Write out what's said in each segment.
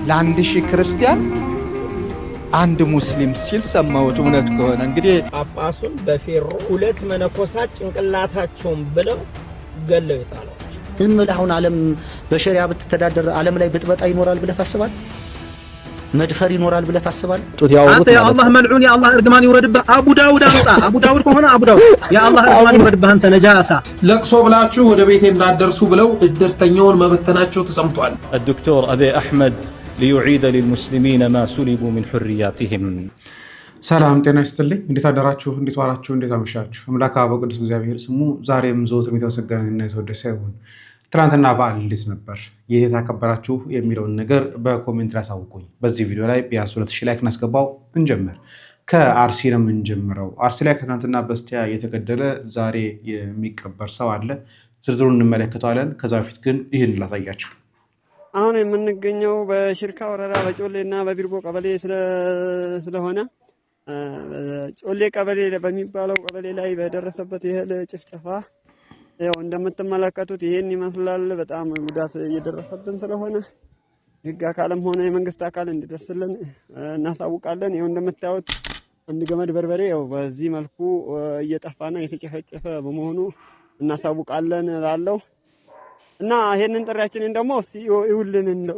ለአንድ ሺህ ክርስቲያን አንድ ሙስሊም ሲል ሰማሁት። እውነት ከሆነ እንግዲህ ጳጳሱን በፌሮ ሁለት መነኮሳት ጭንቅላታቸውን ብለው ገለው ይጣላቸው። አሁን ዓለም በሸሪዓ ብትተዳደር ዓለም ላይ ብጥበጣ ይኖራል ብለህ ታስባለህ? መድፈር ይኖራል ብለህ ታስባለህ? አንተ ያ አላህ መልዑን ያ አላህ እርግማን ይውረድብህ። አቡ ዳውድ አምጣ። አቡ ዳውድ ከሆነ አቡ ዳውድ ያ አላህ እርግማን ይውረድብህ አንተ ነጃሳ። ለቅሶ ብላችሁ ወደ ቤቴ እንዳደርሱ ብለው እድርተኛውን መበተናቸው ተሰምቷል። الدكتور أبي أحمد ليعيد للمسلمين ما سلبوا من حرياتهم. ሰላም ጤና ይስጥልኝ። እንዴት አደራችሁ? እንዴት ዋላችሁ? እንዴት አመሻችሁ? አምላክ አብ ቅዱስ እግዚአብሔር ስሙ ዛሬም ዘወትርም የተመሰገነና የተወደሰ ይሁን። ትናንትና በዓል እንዴት ነበር? የት ተከበራችሁ የሚለውን ነገር በኮሜንት ላይ አሳውቁኝ። በዚህ ቪዲዮ ላይ ቢያንስ 2000 ላይክ እናስገባው። እንጀምር። ከአርሲ ነው የምንጀምረው። አርሲ ላይ ከትናንትና በስቲያ የተገደለ ዛሬ የሚቀበር ሰው አለ። ዝርዝሩን እንመለከተዋለን። ከዛ በፊት ግን ይህን ላሳያችሁ። አሁን የምንገኘው በሽርካ ወረዳ በጮሌና በቢርቦ ቀበሌ ስለሆነ ጮሌ ቀበሌ በሚባለው ቀበሌ ላይ በደረሰበት የእህል ጭፍጨፋ ያው እንደምትመለከቱት ይሄን ይመስላል። በጣም ጉዳት እየደረሰብን ስለሆነ ህግ አካልም ሆነ የመንግስት አካል እንዲደርስልን እናሳውቃለን። ይሄው እንደምታዩት አንድ ገመድ በርበሬ ያው በዚህ መልኩ እየጠፋና እየተጨፈጨፈ በመሆኑ እናሳውቃለን እላለሁ። እና ይሄንን ጥሪያችንን ደግሞ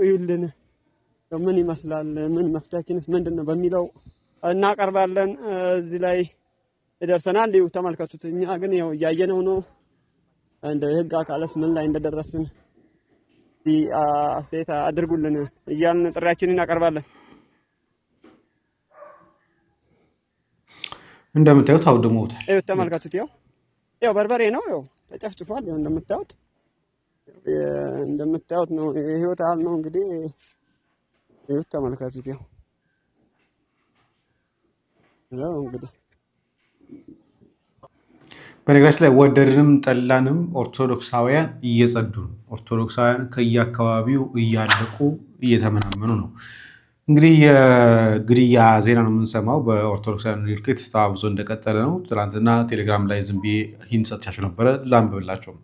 ይውልን ምን ይመስላል ምን መፍታችንስ ምንድነው በሚለው እናቀርባለን። እዚህ ላይ ደርሰናል። ይው ተመልከቱት። እኛ ግን ያው ያየነው ነው። እንደ ህግ አካልስ ምን ላይ እንደደረስን አሴታ አድርጉልን እያልን ጥሪያችንን እናቀርባለን። እንደምታዩት አውድመውታል። ይው ተመልከቱት። ያው በርበሬ ነው ያው ተጨፍጭፏል። ያው እንደምታዩት ነው። የህይወት አል ነው እንግዲህ ይው ተመልከቱት። ያው እንግዲህ በነገራችን ላይ ወደድንም ጠላንም ኦርቶዶክሳውያን እየጸዱ ነው። ኦርቶዶክሳውያን ከየአካባቢው እያለቁ እየተመናመኑ ነው። እንግዲህ የግድያ ዜና ነው የምንሰማው። በኦርቶዶክሳውያን እልቂት ተባብሶ እንደቀጠለ ነው። ትናንትና ቴሌግራም ላይ ዝም ብዬ ሂንት ሰጥቻቸው ነበረ ላንብብላቸው።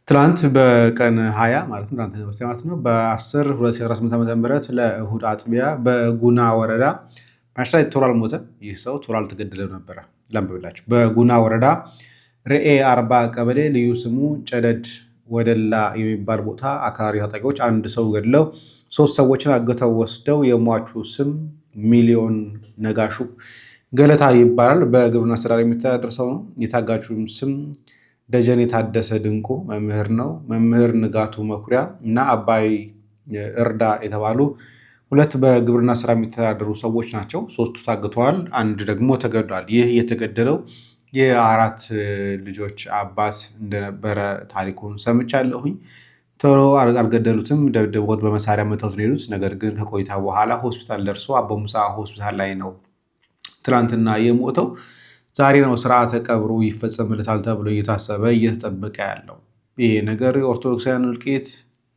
ትናንት በቀን 20 ማለት ነው በ10/2018 ዓ.ም ለእሁድ አጥቢያ በጉና ወረዳ ማሽታይ ቶራል ሞተ። ይህ ሰው ቶራል ተገደለ ነበረ። ላንብብላችሁ። በጉና ወረዳ ርኤ 40 ቀበሌ ልዩ ስሙ ጨደድ ወደላ የሚባል ቦታ አካባቢ ታጣቂዎች አንድ ሰው ገድለው 3 ሰዎችን አግተው ወስደው የሟቹ ስም ሚሊዮን ነጋሹ ገለታ ይባላል። በግብርና ስራ የሚተዳደር ሰው ነው። የታጋቹም ስም ደጀኔ ታደሰ ድንቁ መምህር ነው። መምህር ንጋቱ መኩሪያ እና አባይ እርዳ የተባሉ 2 በግብርና ስራ የሚተዳደሩ ሰዎች ናቸው። 3ቱ ታግተዋል፣ አንድ ደግሞ ተገድሏል። ይህ የተገደለው የ4 ልጆች አባት እንደነበረ ታሪኩን ሰምቻለሁኝ። ቶሎ አልገደሉትም። ደብድበውት በመሳሪያ መተውት ነው የሄዱት። ነገር ግን ከቆይታ በኋላ ሆስፒታል ደርሶ አቦሙሳ ሆስፒታል ላይ ነው ትናንትና የሞተው። ዛሬ ነው ስርዓተ ቀብሩ ይፈጸምለታል ተብሎ እየታሰበ እየተጠበቀ ያለው። ይሄ ነገር ኦርቶዶክሳውያን እልቂት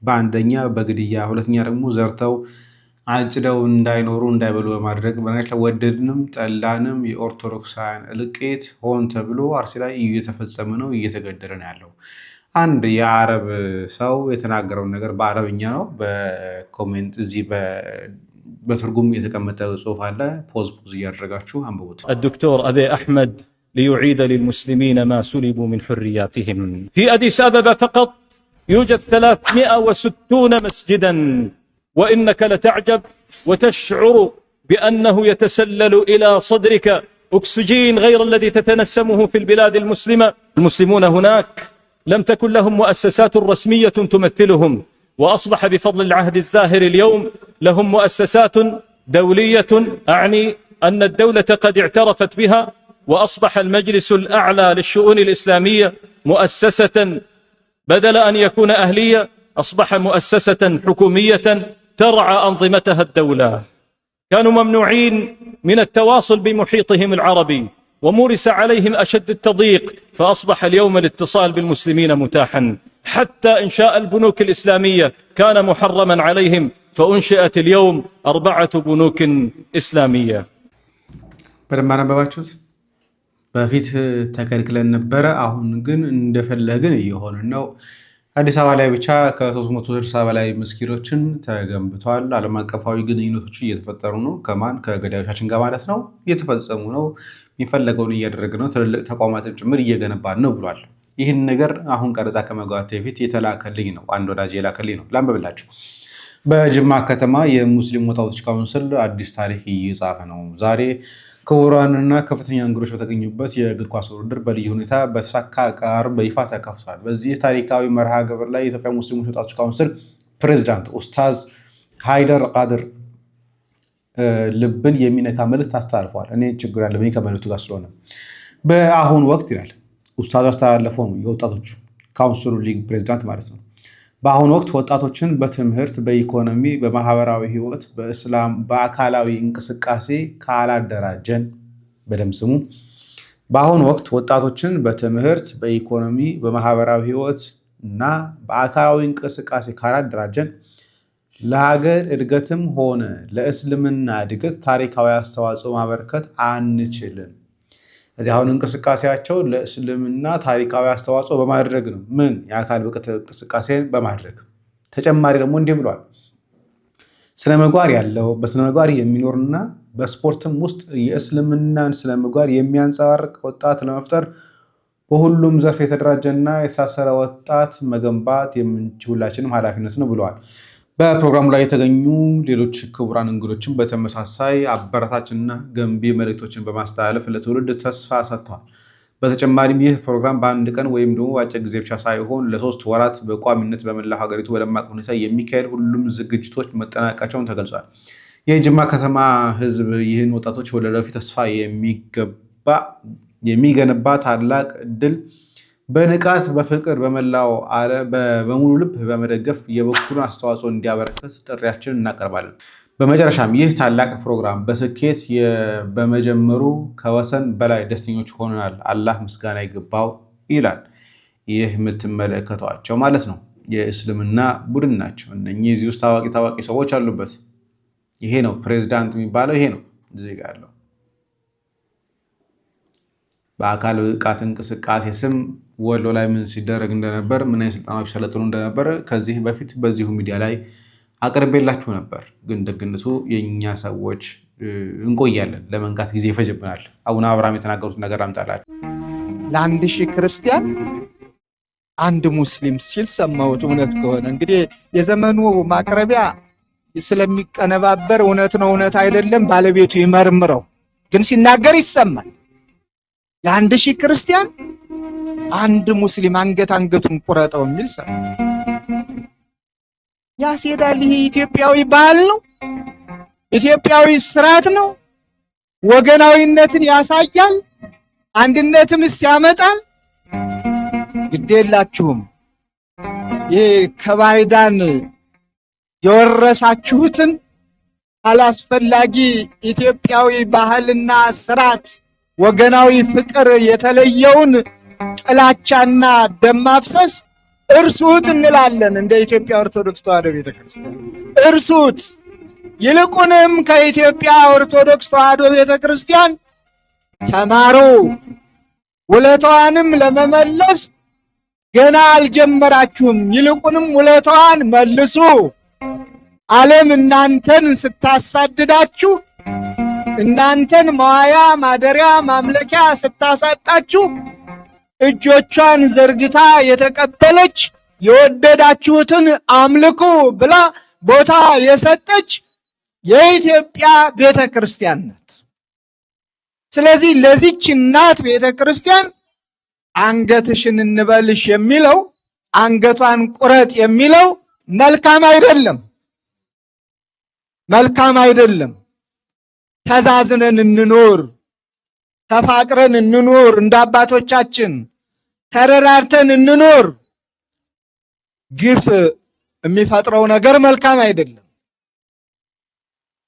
በአንደኛ በግድያ ሁለተኛ ደግሞ ዘርተው አጭደው እንዳይኖሩ እንዳይበሉ በማድረግ በነገራችን ወደድንም ጠላንም የኦርቶዶክሳውያን እልቂት ሆን ተብሎ አርሲ ላይ እየተፈጸመ ነው፣ እየተገደለ ነው ያለው። አንድ የአረብ ሰው የተናገረውን ነገር በአረብኛ ነው በኮሜንት እዚህ በትርጉም የተቀመጠ ጽሑፍ አለ። ፖዝ እያደረጋችሁ አንብቡት። الدكتور أبي أحمد ليعيد للمسلمين ما سلبوا من حرياتهم. في أديس أبابا فقط يوجد 360 مسجدا، وإنك لتعجب وتشعر بأنه يتسلل إلى صدرك أكسجين غير الذي تتنسمه في البلاد المسلمة. المسلمون هناك لم تكن لهم مؤسسات رسمية تمثلهم، وأصبح بفضل العهد الزاهر اليوم لهم مؤسسات دولية، أعني أن الدولة قد اعترفت بها، وأصبح المجلس الأعلى للشؤون الإسلامية مؤسسة بدل أن يكون أهلية، أصبح مؤسسة حكومية ترعى أنظمتها الدولة. كانوا ممنوعين من التواصل بمحيطهم العربي ومورس عليهم أشد التضييق، فأصبح اليوم الاتصال بالمسلمين متاحا. حتى إنشاء البنوك الإسلامية كان محرما عليهم، فأنشئت اليوم 4 بنوك إسلامية. በደንብ አነበባችሁት። በፊት ተከልክለን ነበረ፣ አሁን ግን እንደፈለግን እየሆነ ነው። አዲስ አበባ ላይ ብቻ ከ360 በላይ መስጊዶችን ተገንብተዋል። ዓለም አቀፋዊ ግንኙነቶች እየተፈጠሩ ነው። ከማን ከገዳዮቻችን ጋር ማለት ነው። እየተፈጸሙ ነው። የሚፈለገውን እያደረገ ነው። ትልልቅ ተቋማትን ጭምር እየገነባን ነው ብሏል። ይህን ነገር አሁን ቀረጻ ከመግባት በፊት የተላከልኝ ነው። አንድ ወዳጅ የላከልኝ ነው። ላንብብላችሁ። በጅማ ከተማ የሙስሊም ወጣቶች ካውንስል አዲስ ታሪክ እየጻፈ ነው። ዛሬ ክቡራንና ከፍተኛ እንግዶች በተገኙበት የእግር ኳስ ውድድር በልዩ ሁኔታ በተሳካ አቀራረብ በይፋ ተከፍቷል። በዚህ ታሪካዊ መርሃ ግብር ላይ የኢትዮጵያ ሙስሊሞች ወጣቶች ካውንስል ፕሬዚዳንት ኡስታዝ ሃይደር ቃድር ልብን የሚነካ መልእክት አስተላልፈዋል። እኔ ችግር ያለብኝ ከመልእክቱ ጋር ስለሆነ በአሁኑ ወቅት ይላል ኡስታዝ አስተላለፈው ነው የወጣቶቹ ካውንስሉ ሊግ ፕሬዚዳንት ማለት ነው። በአሁኑ ወቅት ወጣቶችን በትምህርት፣ በኢኮኖሚ፣ በማህበራዊ ህይወት፣ በእስላም፣ በአካላዊ እንቅስቃሴ ካላደራጀን በደም ስሙ። በአሁኑ ወቅት ወጣቶችን በትምህርት፣ በኢኮኖሚ፣ በማህበራዊ ህይወት እና በአካላዊ እንቅስቃሴ ካላደራጀን ለሀገር እድገትም ሆነ ለእስልምና እድገት ታሪካዊ አስተዋጽኦ ማበርከት አንችልም። እዚህ አሁን እንቅስቃሴያቸው ለእስልምና ታሪካዊ አስተዋጽኦ በማድረግ ነው። ምን የአካል ብቃት እንቅስቃሴ በማድረግ ተጨማሪ ደግሞ እንዲህ ብሏል። ስነ ምግባር ያለው በስነ ምግባር የሚኖርና በስፖርትም ውስጥ የእስልምናን ስነ ምግባር የሚያንጸባርቅ ወጣት ለመፍጠር በሁሉም ዘርፍ የተደራጀና የተሳሰረ ወጣት መገንባት የምንችላችንም ኃላፊነት ነው ብለዋል። በፕሮግራሙ ላይ የተገኙ ሌሎች ክቡራን እንግዶችን በተመሳሳይ አበረታችና ገንቢ መልእክቶችን በማስተላለፍ ለትውልድ ተስፋ ሰጥተዋል። በተጨማሪም ይህ ፕሮግራም በአንድ ቀን ወይም ደግሞ በአጭር ጊዜ ብቻ ሳይሆን ለ3 ወራት በቋሚነት በመላው ሀገሪቱ በደማቅ ሁኔታ የሚካሄድ ሁሉም ዝግጅቶች መጠናቀቃቸውን ተገልጿል። የጅማ ከተማ ህዝብ ይህን ወጣቶች ወደ ወደፊት ተስፋ የሚገነባ ታላቅ እድል በንቃት በፍቅር በመላው በሙሉ ልብ በመደገፍ የበኩሉን አስተዋጽኦ እንዲያበረክት ጥሪያችንን እናቀርባለን። በመጨረሻም ይህ ታላቅ ፕሮግራም በስኬት በመጀመሩ ከወሰን በላይ ደስተኞች ሆነናል። አላህ ምስጋና ይገባው ይላል። ይህ የምትመለከቷቸው ማለት ነው የእስልምና ቡድን ናቸው። እነኚህ እዚህ ውስጥ ታዋቂ ሰዎች አሉበት። ይሄ ነው ፕሬዚዳንት የሚባለው። ይሄ ነው እዚህ ጋር ያለው በአካል ብቃት እንቅስቃሴ ስም ወሎ ላይ ምን ሲደረግ እንደነበር፣ ምን አይነት ስልጠናዎች ሰለጥኑ እንደነበር ከዚህ በፊት በዚሁ ሚዲያ ላይ አቅርቤላችሁ ነበር። ግን ደግነቱ የኛ ሰዎች እንቆያለን፣ ለመንቃት ጊዜ ይፈጅብናል። አቡነ አብርሃም የተናገሩት ነገር አምጣላችሁ። ለ1000 ክርስቲያን አንድ ሙስሊም ሲል ሰማሁት። እውነት ከሆነ እንግዲህ የዘመኑ ማቅረቢያ ስለሚቀነባበር እውነት ነው እውነት አይደለም ባለቤቱ ይመርምረው፣ ግን ሲናገር ይሰማል። ለ1000 ክርስቲያን አንድ ሙስሊም አንገቱን ቁረጠው የሚል ሰው ያስሄዳል። ይሄ ኢትዮጵያዊ ባህል ነው፣ ኢትዮጵያዊ ስርዓት ነው። ወገናዊነትን ያሳያል፣ አንድነትም ያመጣል። ግዴላችሁም ይሄ ከባይዳን የወረሳችሁትን አላስፈላጊ ኢትዮጵያዊ ባህልና ስርዓት ወገናዊ ፍቅር የተለየውን ጥላቻና ደም ማፍሰስ እርሱት እንላለን። እንደ ኢትዮጵያ ኦርቶዶክስ ተዋሕዶ ቤተክርስቲያን እርሱት። ይልቁንም ከኢትዮጵያ ኦርቶዶክስ ተዋሕዶ ቤተክርስቲያን ተማሩ። ውለታዋንም ለመመለስ ገና አልጀመራችሁም። ይልቁንም ውለታዋን መልሱ። ዓለም እናንተን ስታሳድዳችሁ፣ እናንተን መዋያ ማደሪያ ማምለኪያ ስታሳጣችሁ እጆቿን ዘርግታ የተቀበለች የወደዳችሁትን አምልኩ ብላ ቦታ የሰጠች የኢትዮጵያ ቤተክርስቲያን ናት። ስለዚህ ለዚች እናት ቤተክርስቲያን አንገትሽን እንበልሽ የሚለው አንገቷን ቁረጥ የሚለው መልካም አይደለም፣ መልካም አይደለም። ተዛዝነን እንኖር፣ ተፋቅረን እንኖር፣ እንደ አባቶቻችን ተረራርተን እንኖር። ግፍ የሚፈጥረው ነገር መልካም አይደለም።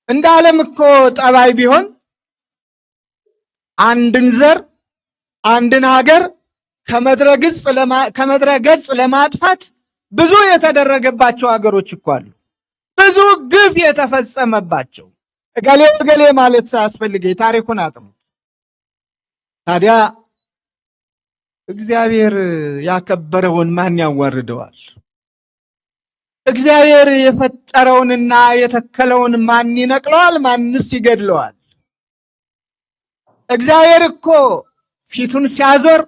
እንደ ዓለም እኮ ጠባይ ቢሆን አንድን ዘር አንድን ሀገር ከምድረ ገጽ ለማጥፋት ብዙ የተደረገባቸው ሀገሮች እኮ አሉ። ብዙ ግፍ የተፈጸመባቸው እገሌ ማለት ሳያስፈልግ ታሪኩን አጥኑ። ታዲያ እግዚአብሔር ያከበረውን ማን ያዋርደዋል? እግዚአብሔር የፈጠረውንና የተከለውን ማን ይነቅለዋል? ማንስ ይገድለዋል? እግዚአብሔር እኮ ፊቱን ሲያዞር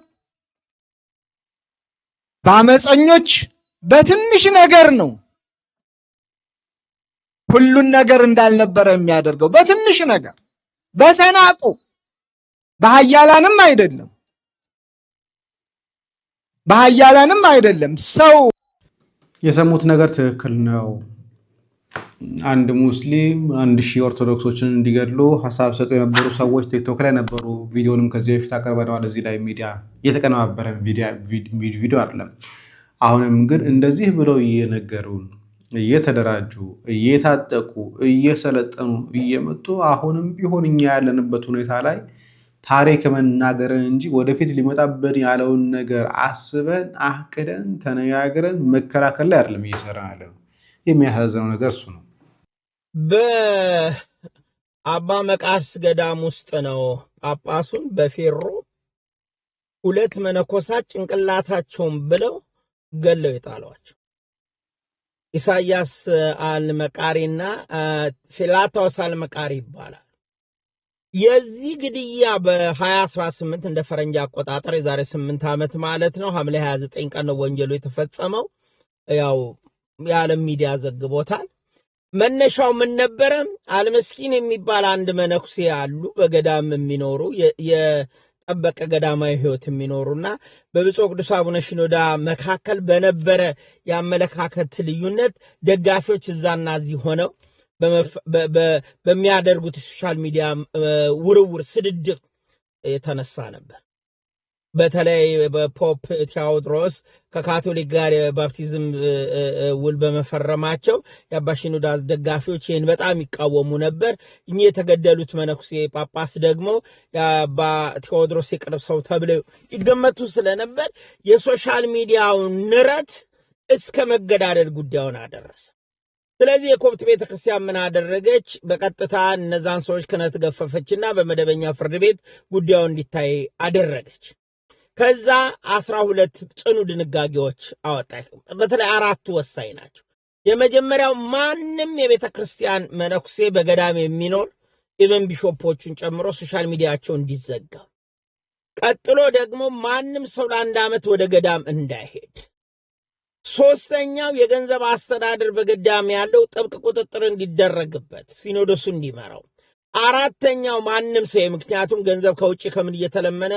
በአመፀኞች በትንሽ ነገር ነው ሁሉን ነገር እንዳልነበረ የሚያደርገው። በትንሽ ነገር በተናቁ በኃያላንም አይደለም ሰው የሰሙት ነገር ትክክል ነው። አንድ ሙስሊም 1000 ኦርቶዶክሶችን እንዲገድሉ ሀሳብ ሰጡ የነበሩ ሰዎች ቲክቶክ ላይ ነበሩ። ቪዲዮንም ከዚህ በፊት አቀርበነዋል። እዚህ ላይ ሚዲያ የተቀነባበረ ቪዲዮ አይደለም። አሁንም ግን እንደዚህ ብለው እየነገሩን እየተደራጁ እየታጠቁ እየሰለጠኑ እየመጡ አሁንም ቢሆን እኛ ያለንበት ሁኔታ ላይ ታሪክ መናገርን እንጂ ወደፊት ሊመጣብን ያለውን ነገር አስበን አቅደን ተነጋግረን መከላከል ላይ አይደለም እየሰራን ያለነው። የሚያሳዝነው ነገር እሱ ነው። በአባ መቃርስ ገዳም ውስጥ ነው ጳጳሱን በፌሮ 2 መነኮሳት ጭንቅላታቸውን ብለው ገለው የጣሏቸው። ኢሳያስ አልመቃሪና ፊላታውስ አልመቃሪ ይባላል። የዚህ ግድያ በ2018 እንደ ፈረንጅ አቆጣጠር የዛሬ 8 ዓመት ማለት ነው ሐምሌ 29 ቀን ነው ወንጀሉ የተፈጸመው። ያው የዓለም ሚዲያ ዘግቦታል። መነሻው ምን ነበረ? አልመስኪን የሚባል አንድ መነኩሴ አሉ በገዳም የሚኖሩ የጠበቀ ገዳማዊ ህይወት የሚኖሩና በብፁዕ ቅዱስ አቡነ ሽኖዳ መካከል በነበረ ያመለካከት ልዩነት ደጋፊዎች እዛና እዚህ ሆነው በሚያደርጉት ሶሻል ሚዲያ ውርውር ስድድብ የተነሳ ነበር። በተለይ በፖፕ ቴዎድሮስ ከካቶሊክ ጋር የባፕቲዝም ውል በመፈረማቸው የአባ ሽኖዳ ደጋፊዎች ይህን በጣም ይቃወሙ ነበር። እኚህ የተገደሉት መነኩሴ ጳጳስ ደግሞ የአባ ቴዎድሮስ የቅርብ ሰው ተብለው ይገመቱ ስለነበር የሶሻል ሚዲያው ንረት እስከ መገዳደል ጉዳዩን አደረሰ። ስለዚህ የኮፕት ቤተክርስቲያን ምን አደረገች? በቀጥታ እነዛን ሰዎች ክህነት ገፈፈችና በመደበኛ ፍርድ ቤት ጉዳዩ እንዲታይ አደረገች። ከዛ 12 ጽኑ ድንጋጌዎች አወጣች። በተለይ 4 ወሳኝ ናቸው። የመጀመሪያው ማንም የቤተክርስቲያን መነኩሴ በገዳም የሚኖር ኢቨን ቢሾፖቹን ጨምሮ ሶሻል ሚዲያቸው እንዲዘጋ። ቀጥሎ ደግሞ ማንም ሰው ለ1 ዓመት ወደ ገዳም እንዳይሄድ። ሶስተኛው የገንዘብ አስተዳደር በገዳም ያለው ጥብቅ ቁጥጥር እንዲደረግበት ሲኖዶሱ እንዲመራው። አራተኛው ማንም ሰው ምክንያቱም ገንዘብ ከውጪ ከምን እየተለመነ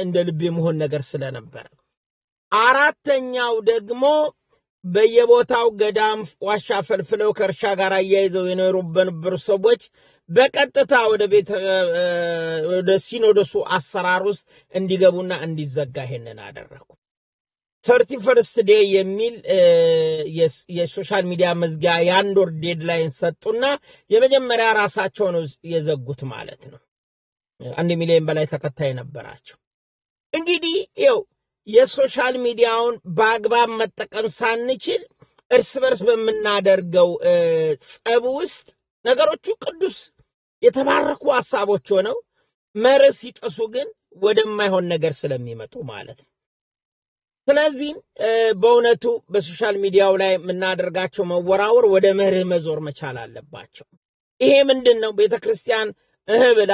እንደ ልብ የመሆን ነገር ስለነበረ። አራተኛው ደግሞ በየቦታው ገዳም ዋሻ ፈልፍለው ከእርሻ ጋር አያይዘው የነበሩ ሰዎች በቀጥታ ወደ ሲኖዶሱ አሰራር ውስጥ እንዲገቡና እንዲዘጋ ይሄንን አደረጉ። 31st ዴይ የሚል የሶሻል ሚዲያ መዝጊያ የአንድ ወር ዴድላይን ሰጡና የመጀመሪያ ራሳቸው ነው የዘጉት ማለት ነው። 1 ሚሊዮን በላይ ተከታይ ነበራቸው። እንግዲህ ይኸው የሶሻል ሚዲያውን በአግባብ መጠቀም ሳንችል እርስ በርስ በምናደርገው ጸብ ውስጥ ነገሮቹ ቅዱስ የተባረኩ ሐሳቦች ሆነው መርህ ሲጥሱ ግን ወደማይሆን ነገር ስለሚመጡ ማለት ነው። ስለዚህ በእውነቱ በሶሻል ሚዲያው ላይ የምናደርጋቸው መወራወር ወደ መርህ መዞር መቻል አለባቸው። ይሄ ምንድነው? ቤተክርስቲያን ብላ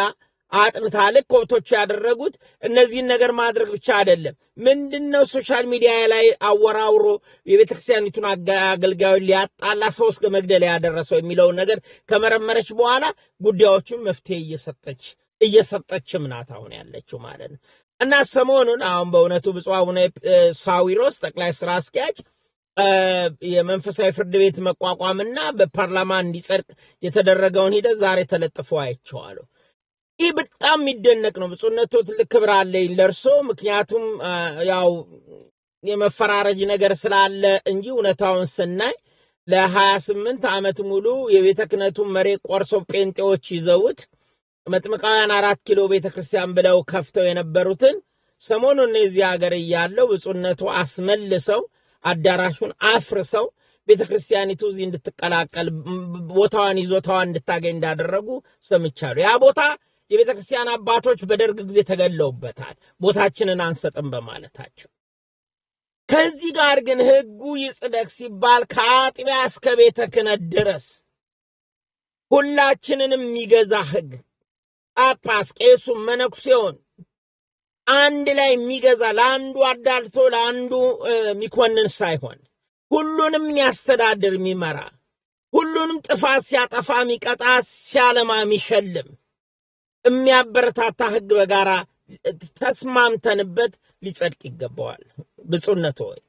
አጥንታ ልክ ኮብቶቹ ያደረጉት እነዚህን ነገር ማድረግ ብቻ አይደለም። ምንድነው ሶሻል ሚዲያ ላይ አወራውሮ የቤተክርስቲያኒቱን አገልጋዮች ሊያጣላ ሰው እስከ መግደል ያደረሰው የሚለውን ነገር ከመረመረች በኋላ ጉዳዮቹን መፍትሄ እየሰጠችም ናት አሁን ያለችው ማለት ነው። እና ሰሞኑን አሁን በእውነቱ ብፁዕ አቡነ ሳዊሮስ ጠቅላይ ስራ አስኪያጅ የመንፈሳዊ ፍርድ ቤት መቋቋምና በፓርላማ እንዲጸድቅ የተደረገውን ሂደት ዛሬ ተለጥፎ አይቼዋለሁ። ይህ በጣም የሚደነቅ ነው። ብፁዕነቱ ትልቅ ክብር አለኝ ለእርሶ። ምክንያቱም ያው የመፈራረጅ ነገር ስላለ እንጂ እውነታውን ስናይ ለ28 ዓመት ሙሉ የቤተ ክህነቱን መሬት ቆርሶ ጴንጤዎች ይዘውት መጥምቃውያን 4 ኪሎ ቤተክርስቲያን ብለው ከፍተው የነበሩትን ሰሞኑን እዚህ ሀገር ያለው ብፁዕነቱ አስመልሰው አዳራሹን አፍርሰው ቤተክርስቲያኒቱ እዚህ እንድትቀላቀል ቦታዋን ይዞታዋን እንድታገኝ እንዳደረጉ ሰምቻለሁ። ያ ቦታ የቤተክርስቲያን አባቶች በደርግ ጊዜ ተገለውበታል ቦታችንን አንሰጥም በማለታቸው። ከዚህ ጋር ግን ህጉ ይጽደቅ ሲባል ከአጥቢያ እስከ ቤተ ክህነት ድረስ ሁላችንንም የሚገዛ ህግ ጳጳስ፣ ቄሱም፣ መነኩሴውን አንድ ላይ የሚገዛ ለአንዱ አዳልቶ ለአንዱ የሚኮንን ሳይሆን ሁሉንም የሚያስተዳድር የሚመራ ሁሉንም ጥፋት ሲያጠፋ የሚቀጣ ሲያለማ የሚሸልም የሚያበረታታ ህግ በጋራ ተስማምተንበት ሊጸድቅ ይገባዋል። ብፁዕነቶ ሆይ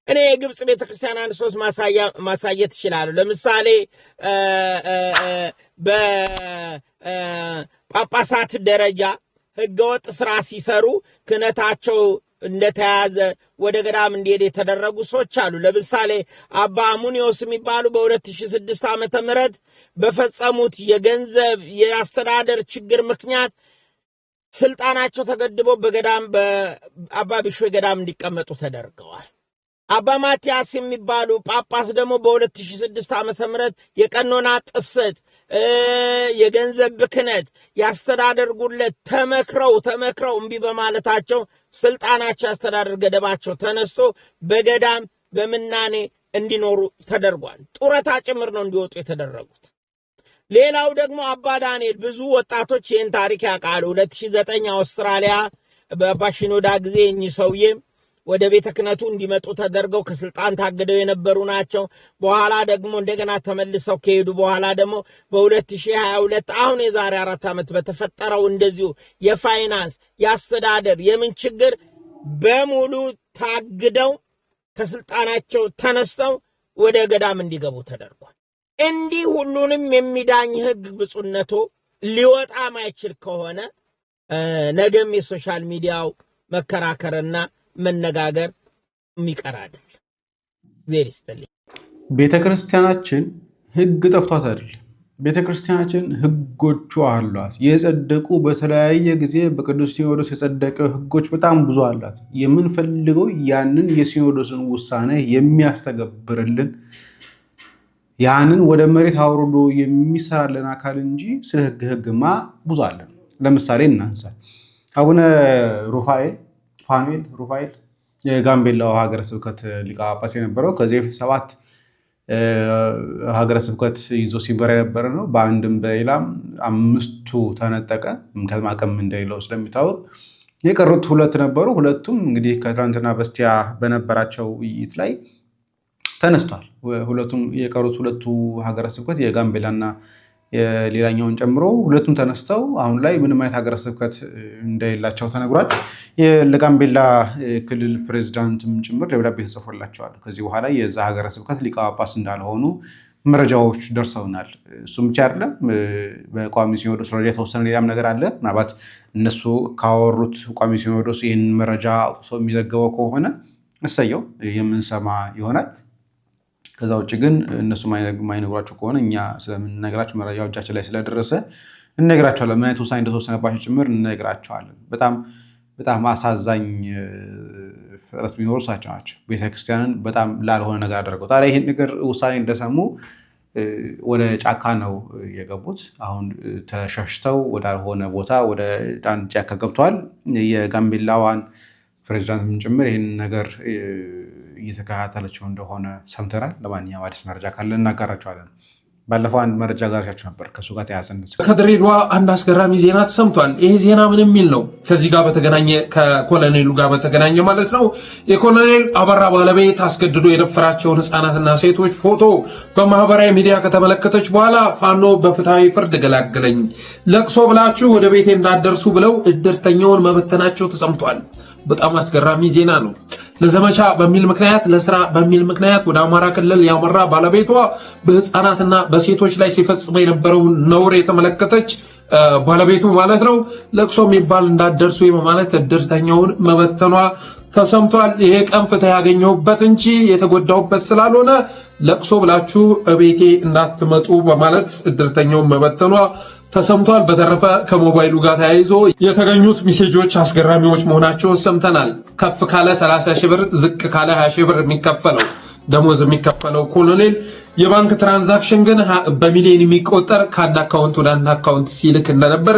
እኔ የግብጽ ቤተክርስቲያን አንድ ሶስት ማሳየት ይችላል። ለምሳሌ በጳጳሳት ደረጃ ህገወጥ ስራ ሲሰሩ ክህነታቸው እንደተያዘ ወደ ገዳም እንዲሄድ የተደረጉ ሰዎች አሉ። ለምሳሌ አባ አሙኒዮስ የሚባሉ በ2006 ዓመተ ምህረት በፈጸሙት የገንዘብ የአስተዳደር ችግር ምክንያት ስልጣናቸው ተገድቦ በገዳም በአባ ቢሾይ ገዳም እንዲቀመጡ ተደርገዋል። አባ ማቲያስ የሚባሉ ጳጳስ ደግሞ በ2006 ዓመተ ምህረት የቀኖና ጥሰት የገንዘብ ብክነት ያስተዳደር ጉድለት ተመክረው እምቢ በማለታቸው ስልጣናቸው ያስተዳደር ገደባቸው ተነስቶ በገዳም በምናኔ እንዲኖሩ ተደርጓል። ጡረታ ጭምር ነው እንዲወጡ የተደረጉት። ሌላው ደግሞ አባ ዳንኤል ብዙ ወጣቶች ይህን ታሪክ ያውቃሉ። 2009 አውስትራሊያ በአባ ሽኖዳ ጊዜ እኚህ ሰውዬ ወደ ቤተ ክህነቱ እንዲመጡ ተደርገው ከስልጣን ታግደው የነበሩ ናቸው። በኋላ ደግሞ እንደገና ተመልሰው ከሄዱ በኋላ ደግሞ በ2022 አሁን የዛሬ 4 ዓመት በተፈጠረው እንደዚሁ የፋይናንስ ያስተዳደር የምን ችግር በሙሉ ታግደው ከስልጣናቸው ተነስተው ወደ ገዳም እንዲገቡ ተደርጓል። እንዲህ ሁሉንም የሚዳኝ ህግ ብፁዕነቶ ሊወጣ ማይችል ከሆነ ነገም የሶሻል ሚዲያው መከራከርና መነጋገር የሚቀር አይደል። ዜር ይስጥልኝ። ቤተክርስቲያናችን ህግ ጠፍቷት አይደል? ቤተክርስቲያናችን ህጎቿ አሏት፣ የጸደቁ በተለያየ ጊዜ በቅዱስ ሲኖዶስ የጸደቀ ህጎች በጣም ብዙ አሏት። የምንፈልገው ያንን የሲኖዶስን ውሳኔ የሚያስተገብርልን ያንን ወደ መሬት አውርዶ የሚሰራልን አካል እንጂ ስለ ህግማ ብዙ አለን። ለምሳሌ እናንሳ። አቡነ ፋኑኤል ሩፋኤል የጋምቤላው ሀገረ ስብከት ሊቀ ጳጳስ የነበረው ከዚህ በፊት 7 ሀገረ ስብከት ይዞ ሲመራ የነበረ ነው። በአንድም በሌላም 5ቱ ተነጠቀ። ከማቀም እንደሌለው ስለሚታወቅ የቀሩት 2 ነበሩ። ሁለቱም እንግዲህ ከትናንትና በስቲያ በነበራቸው ውይይት ላይ ተነስቷል። ሁለቱም የቀሩት 2ቱ ሀገረ ስብከት የጋምቤላና ሌላኛውን ጨምሮ ሁለቱም ተነስተው አሁን ላይ ምንም አይነት ሀገረ ስብከት እንደሌላቸው ተነግሯል። ለጋምቤላ ክልል ፕሬዝዳንትም ጭምር ደብዳቤ ተጽፎላቸዋል። ከዚህ በኋላ የዛ ሀገረ ስብከት ሊቀ ጳጳስ እንዳልሆኑ መረጃዎች ደርሰውናል። እሱም ብቻ አይደለም፣ በቋሚ ሲኖዶስ ደረጃ የተወሰነ ሌላም ነገር አለ። ምናልባት እነሱ ካወሩት ቋሚ ሲኖዶስ ይህን መረጃ አውጥቶ የሚዘገበው ከሆነ እሰየው የምንሰማ ይሆናል። ከዛ ውጭ ግን እነሱ ማይነግራቸው ከሆነ እኛ ስለምንነግራቸው መረጃው እጃችን ላይ ስለደረሰ እንነግራቸዋለን። ምን አይነት ውሳኔ እንደተወሰነባቸው ጭምር እንነግራቸዋለን። በጣም አሳዛኝ ፍጥረት ቢኖሩ እሳቸው ናቸው። ቤተክርስቲያንን በጣም ላልሆነ ነገር አደረገው። ታዲያ ይህን ነገር ውሳኔ እንደሰሙ ወደ ጫካ ነው የገቡት። አሁን ተሸሽተው ወዳልሆነ ቦታ ወደ አንድ ጫካ ገብተዋል። የጋምቤላዋን ፕሬዚዳንትም ጭምር ይህን ነገር እየተከታተለችው እንደሆነ ሰምተናል። ለማንኛውም አዲስ መረጃ ካለ እናጋራቸዋለን። ባለፈው አንድ መረጃ ጋራቻችሁ ነበር ከሱ ጋር ተያዘን። ከድሬዳዋ አንድ አስገራሚ ዜና ተሰምቷል። ይሄ ዜና ምን የሚል ነው? ከዚህ ጋር በተገናኘ ከኮሎኔሉ ጋር በተገናኘ ማለት ነው። የኮሎኔል አበራ ባለቤት አስገድዶ የደፈራቸውን ህፃናትና ሴቶች ፎቶ በማህበራዊ ሚዲያ ከተመለከተች በኋላ ፋኖ በፍትሃዊ ፍርድ ገላገለኝ፣ ለቅሶ ብላችሁ ወደ ቤቴ እንዳደርሱ ብለው እድርተኛውን መበተናቸው ተሰምቷል። በጣም አስገራሚ ዜና ነው። ለዘመቻ በሚል ምክንያት ለስራ በሚል ምክንያት ወደ አማራ ክልል ያመራ ባለቤቷ በህፃናትና በሴቶች ላይ ሲፈጽመው የነበረውን ነውር የተመለከተች ባለቤቱ ማለት ነው ለቅሶ የሚባል እንዳደርሱ በማለት እድርተኛውን መበተኗ ተሰምቷል። ይሄ ቀን ፍትህ ያገኘሁበት እንጂ የተጎዳሁበት ስላልሆነ ለቅሶ ብላችሁ እቤቴ እንዳትመጡ በማለት እድርተኛውን መበተኗ ተሰምቷል። በተረፈ ከሞባይሉ ጋር ተያይዞ የተገኙት ሜሴጆች አስገራሚዎች መሆናቸውን ሰምተናል። ከፍ ካለ 30 ሺህ ብር፣ ዝቅ ካለ 20 ሺህ ብር የሚከፈለው ደሞዝ የሚከፈለው ኮሎኔል የባንክ ትራንዛክሽን ግን በሚሊዮን የሚቆጠር ከአንድ አካውንት ወደ አንድ አካውንት ሲልክ እንደነበር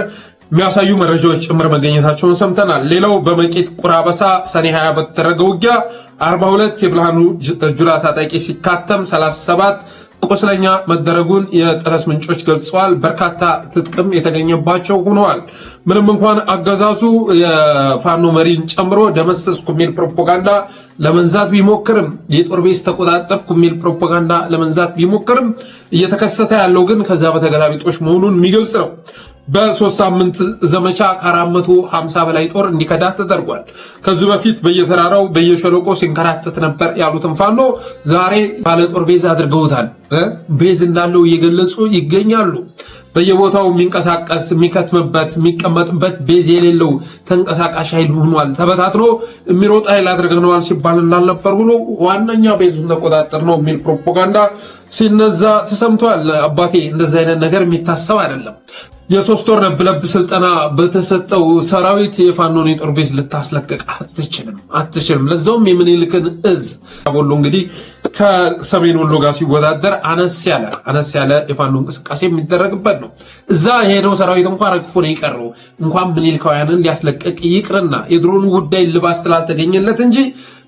የሚያሳዩ መረጃዎች ጭምር መገኘታቸውን ሰምተናል። ሌላው በመቄት ቁራበሳ ሰኔ 20 በተደረገ ውጊያ 42 የብርሃኑ ጁላ ታጣቂ ሲካተም 37 ቁስለኛ መደረጉን የጠረስ ምንጮች ገልጸዋል። በርካታ ትጥቅም የተገኘባቸው ሆነዋል። ምንም እንኳን አገዛዙ የፋኖ መሪን ጨምሮ ደመሰስኩ የሚል ፕሮፓጋንዳ ለመንዛት ቢሞክርም የጦር ቤዝ ተቆጣጠርኩ የሚል ፕሮፓጋንዳ ለመንዛት ቢሞክርም እየተከሰተ ያለው ግን ከዛ በተገላቢጦሽ መሆኑን የሚገልጽ ነው። በ3 ሳምንት ዘመቻ ከ450 በላይ ጦር እንዲከዳት ተደርጓል። ከዚህ በፊት በየተራራው በየሸለቆ ሲንከራተት ነበር ያሉትን ፋኖ ዛሬ ባለ ጦር ቤዝ አድርገውታል። ቤዝ እንዳለው እየገለጹ ይገኛሉ። በየቦታው የሚንቀሳቀስ የሚከትምበት የሚቀመጥበት ቤዝ የሌለው ተንቀሳቃሽ ኃይል ሆኗል። ተበታትኖ የሚሮጥ ኃይል አድርገነዋል ሲባል እንዳልነበር ሁሉ ዋነኛ ቤዙን ተቆጣጠር ነው የሚል ፕሮፓጋንዳ ሲነዛ ተሰምቷል። አባቴ እንደዚህ አይነት ነገር የሚታሰብ አይደለም። የ3 ወር ለብ ስልጠና በተሰጠው ሰራዊት የፋኖን የጦር ቤዝ ልታስለቀቅ አትችልም። ለዛውም የምኒልክን እዝ ወሎ እንግዲህ ከሰሜን ወሎ ጋር ሲወዳደር አነስ ያለ የፋኖ እንቅስቃሴ የሚደረግበት ነው። እዛ የሄደው ሰራዊት እንኳን ረግፎ ነው የቀረው። እንኳን ምኒልካውያንን ሊያስለቀቅ ይቅርና የድሮኑ ጉዳይ ልባስ ስላልተገኘለት እንጂ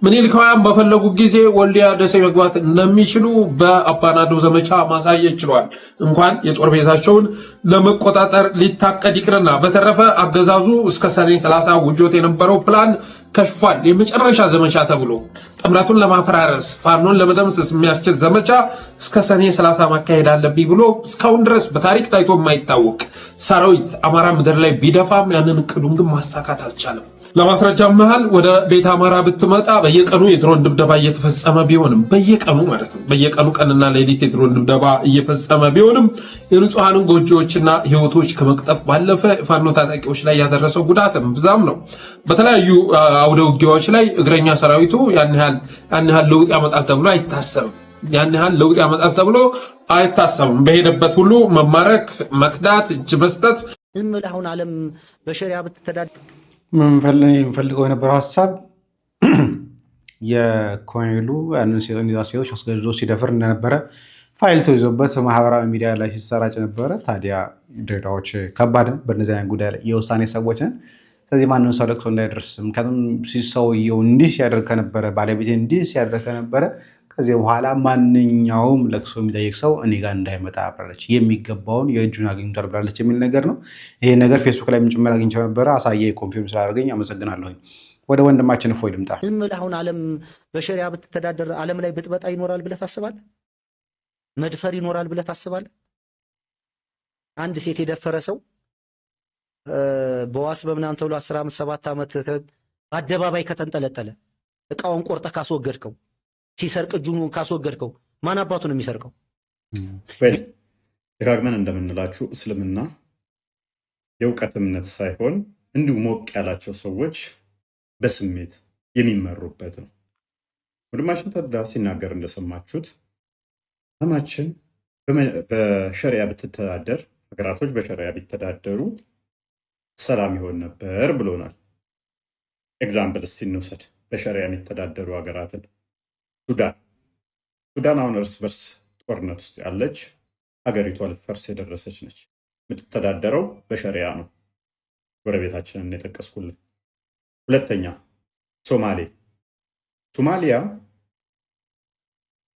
ምኒልካውያን በፈለጉ ጊዜ ወልዲያ ደሴ መግባት እንደሚችሉ በአባናዶ ዘመቻ ማሳየት ችሏል። እንኳን የጦር ቤዛቸውን ለመቆጣጠር ሊታቀድ ይቅርና በተረፈ አገዛዙ እስከ ሰኔ 30 ውጆት የነበረው ፕላን ከሽፏል። የመጨረሻ ዘመቻ ተብሎ ጥምረቱን ለማፈራረስ ፋኖን ለመደምሰስ የሚያስችል ዘመቻ እስከ ሰኔ 30 ማካሄድ አለብኝ ብሎ እስካሁን ድረስ በታሪክ ታይቶ የማይታወቅ ሰራዊት አማራ ምድር ላይ ቢደፋም ያንን እቅዱን ግን ማሳካት አልቻለም። ለማስረጃ መሃል ወደ ቤት አማራ ብትመጣ በየቀኑ የድሮን ድብደባ እየተፈጸመ ቢሆንም በየቀኑ ቀንና ሌሊት የድሮን ድብደባ እየፈጸመ ቢሆንም የንጹሃንን ጎጆዎችና ህይወቶች ከመቅጠፍ ባለፈ ፋኖ ታጣቂዎች ላይ ያደረሰው ጉዳትም ብዛም ነው። በተለያዩ አውደ ውጊያዎች ላይ እግረኛ ሰራዊቱ ያን ያህል ለውጥ ያመጣል ተብሎ አይታሰብም። በሄደበት ሁሉ መማረክ፣ መክዳት፣ እጅ መስጠት። ዝም ብለህ አሁን ዓለም በሸሪያ ብትተዳደር የምፈልገው የነበረው ሀሳብ የኮሎኔሉ ያንን ሴቶች አስገድዶ ሲደፍር እንደነበረ ፋይል ተይዞበት ማህበራዊ ሚዲያ ላይ ሲሰራጭ ነበረ። ታዲያ ድሬዳዎች ከባድ በእነዚህ አይነት ጉዳይ ላይ የውሳኔ ሰዎች ነን። ስለዚህ ማንም ሰው ለቅሶ እንዳይደርስ፣ ምክንያቱም ሰውየው እንዲህ ሲያደርግ ከነበረ ባለቤቴ እንዲህ ሲያደርግ ከነበረ ከዚህ በኋላ ማንኛውም ለቅሶ የሚጠይቅ ሰው እኔ ጋር እንዳይመጣ ብላለች። የሚገባውን የእጁን አግኝቷል ብላለች የሚል ነገር ነው። ይሄ ነገር ፌስቡክ ላይ ጭምር አግኝቼው ነበረ። አሳየ ኮንፊርም ስላደረገኝ አመሰግናለሁኝ። ወደ ወንድማችን እፎይ ልምጣ። ዝም ብለህ አሁን ዓለም በሸሪያ ብትተዳደር ዓለም ላይ ብጥበጣ ይኖራል ብለህ ታስባለህ? መድፈር ይኖራል ብለህ ታስባለህ? አንድ ሴት የደፈረ ሰው በዋስ በምናምን ተብሎ 10 ዓመት 7 ዓመት በአደባባይ ከተንጠለጠለ እቃውን ቆርጠህ ካስወገድከው ሲሰርቅ እጁን ካስወገድከው ማን አባቱ ነው የሚሰርቀው? ደጋግመን እንደምንላችሁ እስልምና የእውቀት እምነት ሳይሆን እንዲሁ ሞቅ ያላቸው ሰዎች በስሜት የሚመሩበት ነው። ወንድማችን ተዳ ሲናገር እንደሰማችሁት ዓለማችን በሸሪያ ብትተዳደር፣ ሀገራቶች በሸሪያ ቢተዳደሩ ሰላም ይሆን ነበር ብሎናል። ኤግዛምፕል እስቲ እንውሰድ። በሸሪያ የሚተዳደሩ ሀገራትን ሱዳን አሁን እርስ በርስ ጦርነት ውስጥ ያለች ሀገሪቷ ልትፈርስ የደረሰች ነች። የምትተዳደረው በሸሪያ ነው። ጎረቤታችንን የጠቀስኩልን። ሁለተኛ ሶማሊያ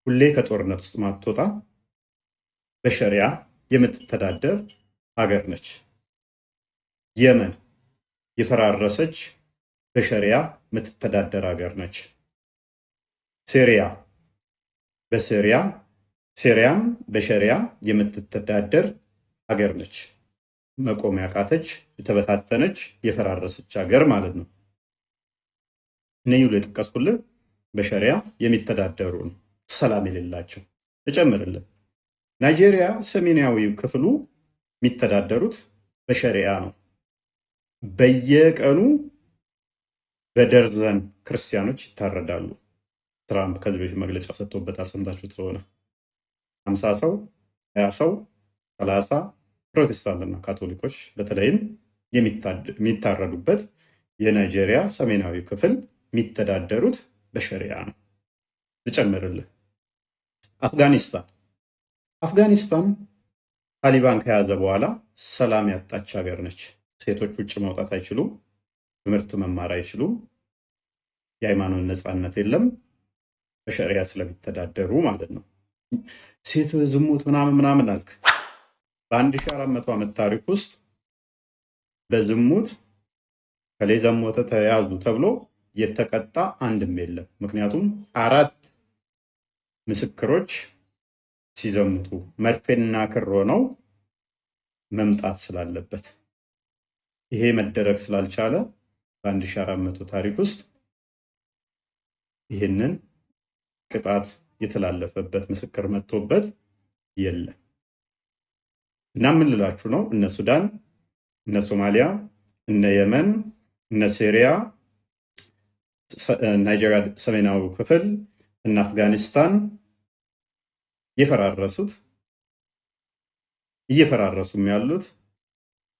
ሁሌ ከጦርነት ውስጥ ማትወጣ በሸሪያ የምትተዳደር ሀገር ነች። የመን የፈራረሰች በሸሪያ የምትተዳደር ሀገር ነች። ሲሪያም በሸሪያ የምትተዳደር ሀገር ነች። መቆም ያቃተች፣ የተበታተነች፣ የፈራረሰች ሀገር ማለት ነው። እነኚህ ሁሉ የጠቀስኩልህ በሸሪያ የሚተዳደሩ ነው። ሰላም የሌላቸው እጨምርልህ። ናይጄሪያ ሰሜናዊ ክፍሉ የሚተዳደሩት በሸሪያ ነው። በየቀኑ በደርዘን ክርስቲያኖች ይታረዳሉ። ትራምፕ ከዚህ በፊት መግለጫ ሰጥቶበታል። ሰምታችሁት ከሆነ 50 ሰው 20 ሰው 30 ፕሮቴስታንትና ካቶሊኮች በተለይም የሚታረዱበት የናይጄሪያ ሰሜናዊ ክፍል የሚተዳደሩት በሸሪያ ነው። ልጨምርልህ። አፍጋኒስታን ታሊባን ከያዘ በኋላ ሰላም ያጣች ሀገር ነች። ሴቶች ውጭ መውጣት አይችሉም፣ ትምህርት መማር አይችሉም፣ የሃይማኖት ነፃነት የለም በሸሪዓ ስለሚተዳደሩ ማለት ነው። ሴት ዝሙት ምናምን አልክ። በ1400 ዓመት ታሪክ ውስጥ በዝሙት ከላይ ዘሞተ ተያዙ ተብሎ የተቀጣ አንድም የለም። ምክንያቱም 4 ምስክሮች ሲዘሙቱ መርፌና ክር ሆነው መምጣት ስላለበት ይሄ መደረግ ስላልቻለ በ1400 ታሪክ ውስጥ ይሄንን ቅጣት የተላለፈበት ምስክር መጥቶበት የለም። እና ምን ልላችሁ ነው? እነ ሱዳን፣ እነ ሶማሊያ፣ እነ የመን፣ እነ ሲሪያ፣ ናይጄሪያ ሰሜናዊ ክፍል እና አፍጋኒስታን እየፈራረሱም ያሉት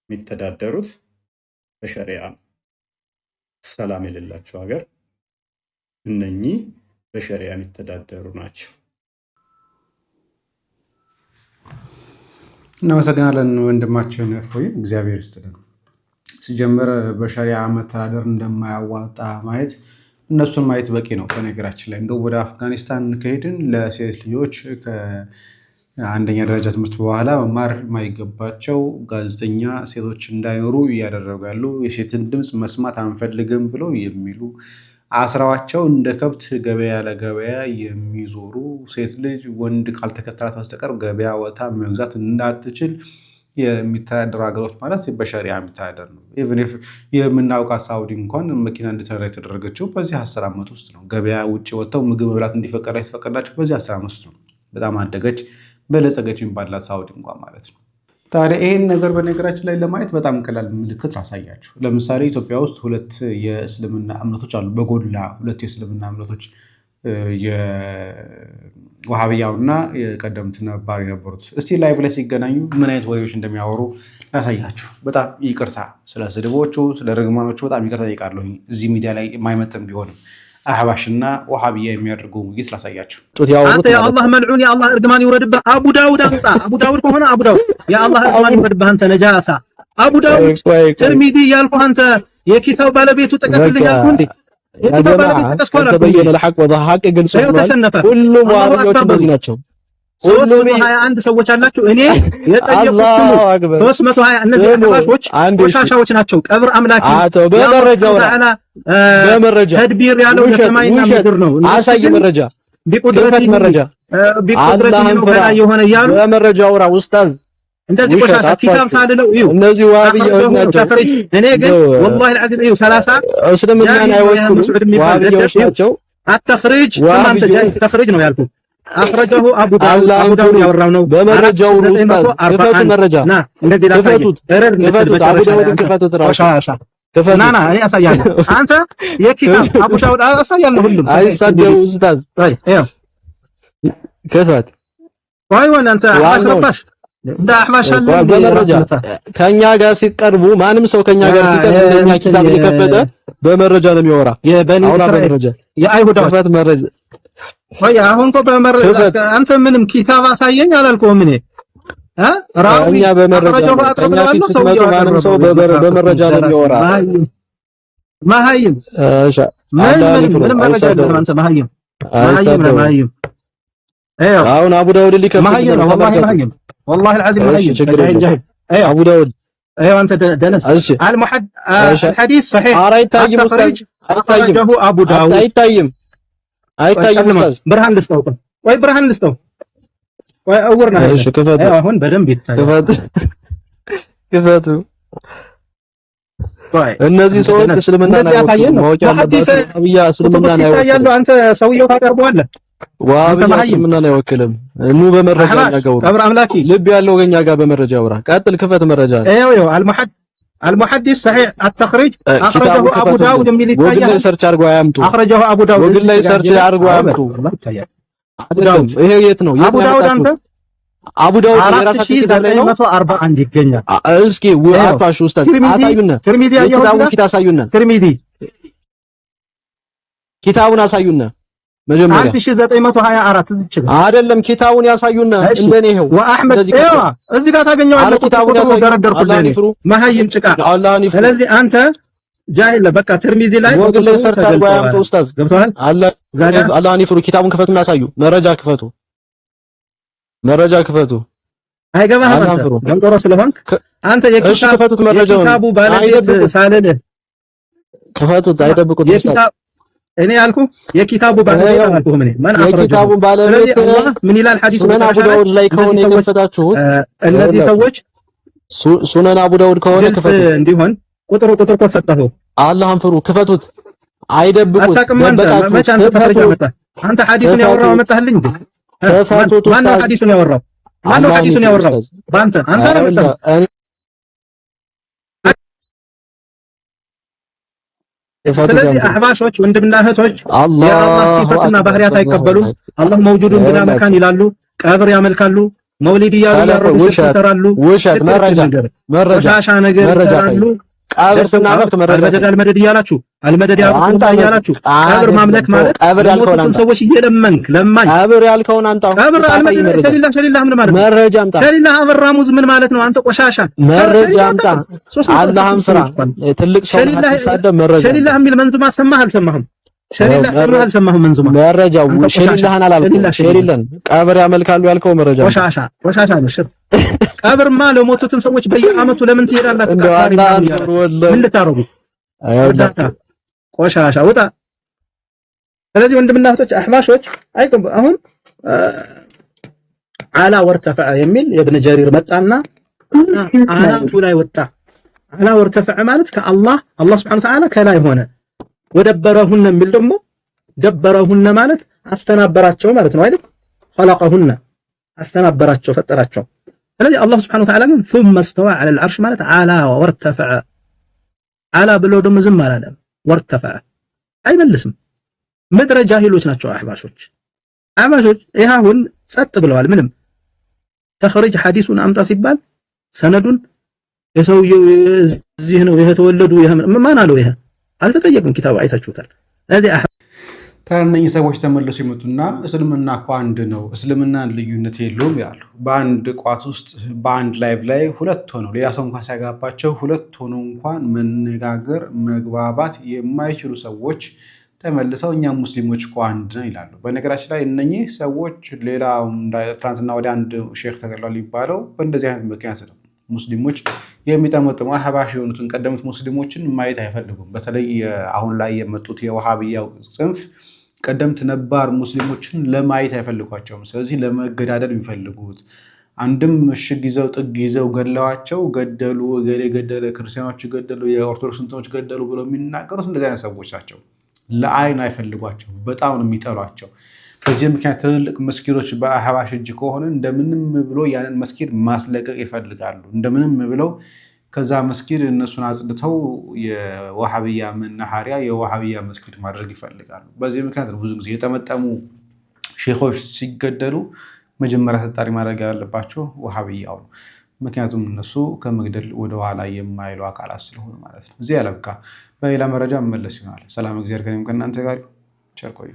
የሚተዳደሩት በሸሪዓ ነው። ሰላም የሌላቸው ሀገር እነኚህ በሸሪዓ የሚተዳደሩ ናቸው። እናመሰግናለን ወንድማችን እፎይ፣ እግዚአብሔር ይስጥልን። ሲጀምር በሸሪዓ መተዳደር እንደማያዋጣ ማየት እነሱን ማየት በቂ ነው። በነገራችን ላይ እንደው ወደ አፍጋኒስታን ከሄድን ለሴት ልጆች ከአንደኛ ደረጃ ትምህርት በኋላ መማር የማይገባቸው ጋዜጠኛ ሴቶች እንዳይኖሩ እያደረጉ ያሉ፣ የሴትን ድምፅ መስማት አንፈልግም ብለው የሚሉ፣ አስራዋቸው እንደ ከብት ገበያ ለገበያ የሚዞሩ፣ ሴት ልጅ ወንድ ካልተከተላት በስተቀር ገበያ ወታ መግዛት እንዳትችል የሚተዳደሩ ሀገሮች ማለት በሸሪዓ የሚተዳደር ነው። ኢቭን የምናውቃት ሳውዲ እንኳን መኪና እንድትነዳ የተደረገችው በዚህ 10 ዓመት ውስጥ ነው። ገበያ ውጭ ወጥተው ምግብ መብላት እንዲፈቀዳ የተፈቀዳቸው በዚህ 10 ዓመት ውስጥ ነው። በጣም አደገች በለጸገች የሚባላት ሳውዲ እንኳን ማለት ነው። ታዲያ ይህን ነገር በነገራችን ላይ ለማየት በጣም ቀላል ምልክት ላሳያችሁ። ለምሳሌ ኢትዮጵያ ውስጥ 2 የእስልምና እምነቶች አሉ። በጎላ 2 የእስልምና እምነቶች የዋሃብያውና የቀደምት ነባር የነበሩት። እስቲ ላይቭ ላይ ሲገናኙ ምን አይነት ወሬዎች እንደሚያወሩ ላሳያችሁ። በጣም ይቅርታ ስለ ስድቦቹ፣ ስለ ርግማኖቹ በጣም ይቅርታ ጠይቃለሁ። እዚህ ሚዲያ ላይ የማይመጥን ቢሆንም አህባሽና ወሃብያ የሚያደርገው ውይይት ላሳያችሁ። አንተ የአላህ መልዑን የአላህ እርግማን ይውረድብህ። አቡ ዳውድ አምጣ። አቡ ዳውድ ከሆነ አቡ ዳውድ የአላህ እርግማን ይውረድብህ አንተ ነጃሳ። አቡ ዳውድ ትርሚዚ ያልኩህ አንተ የኪታብ ባለቤቱ ጥቀስልኝ ያልኩህ እንዴ? የኪታብ ባለቤቱ ጥቀስኳል አልኩህ። ተበየነ ለሐቅ ወضحك ግልጽ ሆኗል። ሁሉም ዋሃብያዎች እንደዚህ ናቸው። 321 ሰዎች አላችሁ። እኔ የጠየቁት 320 እነዚህ አህባሾች ቆሻሻዎች ናቸው። ቀብር አምላኪ በመረጃ ተድቢር ያለው ለሰማይና ምድር ነው። አሳይ መረጃ ቢቁድረቲ መረጃ ነው ገና የሆነ ያሉ በመረጃ አውራ ኡስታዝ እንደዚህ ቆሻሻ ኪታብ ሳልለው እዩ እነዚህ ዋሃብያዎች ናቸው። እኔ ግን والله العظيم እዩ 30 እስልምናን አይወክሉም ዋሃብያዎች ናቸው። አተኽሪጅ ሰማንተ ጃይ ተኽሪጅ ነው ያልኩት። አخرجه አቡ ዳውድ ያወራው ነው በመረጃው ኡስታዝ ከፈቱ መረጃ ና እንደዚህ ላሳየት ከፈቱት አቡ ዳውድ ከፈቱት ቆሻሻ ና እኔ አሳያለሁ። አንተ የኪታብ አቡ ዳውድ አሳያለሁ። ሁሉም አይሳደው ኡስታዝ ይኸው ከፈት ወይ ወን አንተ አሽረባሽ እንደ አህባሽ አለ በመረጃ ከኛ ጋር ሲቀርቡ ማንም ሰው ከኛ ጋር ሲቀርብ ለኛ ኪታብ የከፈተ በመረጃ ነው የሚወራ። የበኒ መረጃ የአይሁዳው ከፈት መረጃ ወይ አሁን እኮ በመረጃ አንተ ምንም ኪታብ አሳየኝ አላልኩህም እኔ ራውኛ በመረጃ ከኛ ፊት ስትመጡ ማንም ሰው በመረጃ ነው የሚወራ። ማሃይም እሺ ምንም መረጃ የለም። አንተ ማሃይም ማሃይም አሁን አቡ ዳውድ ሊከፍል ማሃይም والله العظيم ማሃይም ጃሂል አቡ ዳውድ አንተ ደነስ الحديث صحيح አይታይም ኡስታዝ አይታይም አቡ ዳውድ አይታይም ኡስታዝ ብርሃን ልስጠው ወይ ብርሃን ልስጠው ወይ አውርና እሺ ከፈቱ አሁን በደንብ ይታያል። ከፈቱ ወይ እነዚህ ሰዎች እስልምና ነው ማወቅ ያለባቸው። አብያ እስልምና ነው ያለው። አንተ ሰውየው ታቀርበዋለህ። ዋብያ እስልምና ነው አይወክልም። ኑ በመረጃ ያገው ቀብር አምላኪ ልብ ያለው ገኛ ጋር በመረጃ ያወራ። ቀጥል ክፈት መረጃ ይኸው المحدث صحيح التخريج اخرجه ابو داود من يتايا وقل سيرش ارغو يامطو اخرجه ابو داود وقل سيرش ارغو يامطو ابو داود ይሄ የት ነው አቡ ዳውድ አንተ አቡ ዳውድ የራሳቸው ኪታብ ላይ ነው 441 ይገኛል። እስኪ አጣሽ ኡስታዝ አሳዩና ትርሚዚ ያየው ኪታቡን አሳዩና ትርሚዚ ኪታቡን አሳዩና መጀመሪያ 1924 እዚህ ይችላል አይደለም ኪታቡን ያሳዩና እንደኔ ይሄው ወአህመድ አይዋ እዚህ ጋር ታገኘዋለህ ኪታቡን ያሳዩደረደርኩልህ መሃይም ጭቃ ስለዚህ አንተ ጃሂል በቃ ትርሚዚ ላይ ወግል ላይ ሰርታ አልባያም ኡስታዝ ገብቷል አላህን ይፍሩ ኪታቡን ክፈቱና ያሳዩ መረጃ ክፈቱ አይገባህም አንተ ደንቆሮ ስለሆንክ አንተ የኪታቡ ባለቤት ሳልልህ ክፈቱት አይደብቁት ኡስታዝ እኔ ያልኩ የኪታቡ ባለቤት አልኩህ ምን የኪታቡ ባለቤት ምን ይላል ሐዲስ ሱነን አቡ ዳውድ ላይ ከሆነ የከፈታችሁት እነዚህ ሰዎች ሱነን አቡ ዳውድ ከሆነ ክፈቱ እንዲሆን ቁጥር ኮድ ሰጠኸው አላህን ፍሩ ክፈቱት አይደብቁት መቼ አንተ ተፈረጃ መጣ አንተ ሐዲስን ያወራው መጣህልኝ እንዴ ክፈቱት ማን ሐዲስን ያወራው ማን ሐዲስን ያወራው ባንተ አንተ ነው ስለዚህ አህባሾች ወንድምና እህቶች የአላህ ሲፈትና ባህሪያት አይቀበሉም አላህ መውጁዱን ብላ መካን ይላሉ ቀብር ያመልካሉ መውሊድ ያሉ ይሰራሉ ውሸት መረጃ ይሰራሉ ቀብር ስናመልክ አልመደድ ይያላችሁ አልመደድ ያላችሁ ቀብር ማምለክ ማለት ቀብር ያልከውን አንተ ሰዎች እየለመንክ ለማኝ ቀብር ያልከውን አንተ ቀብር ሸሊላህ ምን ማለት መረጃ አምጣ ሸሊላህ አበራሙዝ ምን ማለት ነው አንተ ቆሻሻ መረጃ አምጣ አላህን ፍራ ትልቅ ሰው አትሳደብ መረጃ ሸሊላህ የሚል መንዙማ ሰማህ አልሰማህም ሸሊላህ ሰማህ አልሰማህም መንዙማ መረጃው ሸሊላህን አላልኩም ሸሊላህን ቀብር ያመልካሉ ያልከው መረጃ ቆሻሻ ነው ሽር ቀብርማ ለሞቱትን ሰዎች በየአመቱ ለምን ትሄዳላችሁ ምን ልታረጉ ወዳታ ቆሻሻ ወጣ ስለዚህ ወንድምና እህቶች አህባሾች አይቆም አሁን አላ ወርተፈዐ የሚል የኢብኑ ጀሪር መጣና አናቱ ላይ ወጣ አላ ወርተፈዐ ማለት ከአላህ Subhanahu Wa Ta'ala ከላይ ሆነ ወደበረሁን የሚል ደግሞ ደበረሁን ማለት አስተናበራቸው ማለት ነው አይደል خلقهن አስተናበራቸው ፈጠራቸው ስለዚህ አላህ Subhanahu Wa Ta'ala ግን ثم استوى على العرش ማለት አላ ወርተፈዐ አላ ብሎ ደግሞ ዝም አላለም ወርተፈዐ አይመልስም ምድረ ጃሂሎች ናቸው አህባሾች ይሄውን ጸጥ ብለዋል ምንም ተخرج ሐዲሱን አምጣ ሲባል ሰነዱን የሰውየው እዚህ ነው ይሄ ተወለዱ ይሄ ማን አለው ይሄ አልተጠየቅም ኪታቡ አይታችሁታል ስለዚህ ታነኝ ሰዎች ተመለሱ ይመጡና እስልምና እኮ አንድ ነው እስልምናን ልዩነት የለውም ያሉ በአንድ ቋት ውስጥ በአንድ ላይቭ ላይ ሁለት ሆነው ሌላ ሰው እንኳን ሲያጋባቸው ሁለት ሆነው እንኳን መነጋገር መግባባት የማይችሉ ሰዎች ተመልሰው እኛ ሙስሊሞች እኮ አንድ ነው ይላሉ በነገራችን ላይ እነኚህ ሰዎች ሌላ ትናንትና ወደ አንድ ሼክ ተገሏል ይባለው በእንደዚህ አይነት ምክንያት ነው ሙስሊሞች የሚጠመጥሙ አህባሽ የሆኑትን ቀደምት ሙስሊሞችን ማየት አይፈልጉም በተለይ አሁን ላይ የመጡት የወሃቢያው ጽንፍ ቀደምት ነባር ሙስሊሞችን ለማየት አይፈልጓቸውም ስለዚህ ለመገዳደል የሚፈልጉት አንድም ምሽግ ይዘው ጥግ ይዘው ገለዋቸው ገደሉ ገሌ ገደለ ክርስቲያኖች ገደሉ የኦርቶዶክስ እንትኖች ገደሉ ብሎ የሚናገሩት እንደዚህ አይነት ሰዎች ናቸው ለአይን አይፈልጓቸው በጣም ነው የሚጠሏቸው በዚህ ምክንያት ትልልቅ መስጊዶች በአህባሽ እጅ ከሆነ እንደምንም ብሎ ያንን መስጊድ ማስለቀቅ ይፈልጋሉ እንደምንም ብለው ከዛ መስጊድ እነሱን አጽድተው የወሃቢያ መናኸሪያ የወሃቢያ መስጊድ ማድረግ ይፈልጋሉ በዚህ ምክንያት ብዙ ጊዜ የተመጠሙ ሼኾች ሲገደሉ መጀመሪያ ተጣሪ ማድረግ ያለባቸው ወሃቢያው ነው ምክንያቱም እነሱ ከመግደል ወደ ኋላ የማይሉ አካላት ስለሆኑ ማለት ነው እዚህ ያለብካ በሌላ መረጃ መመለስ ይሆናል ሰላም እግዚአብሔር ከእናንተ ጋር ቸር ቆዩ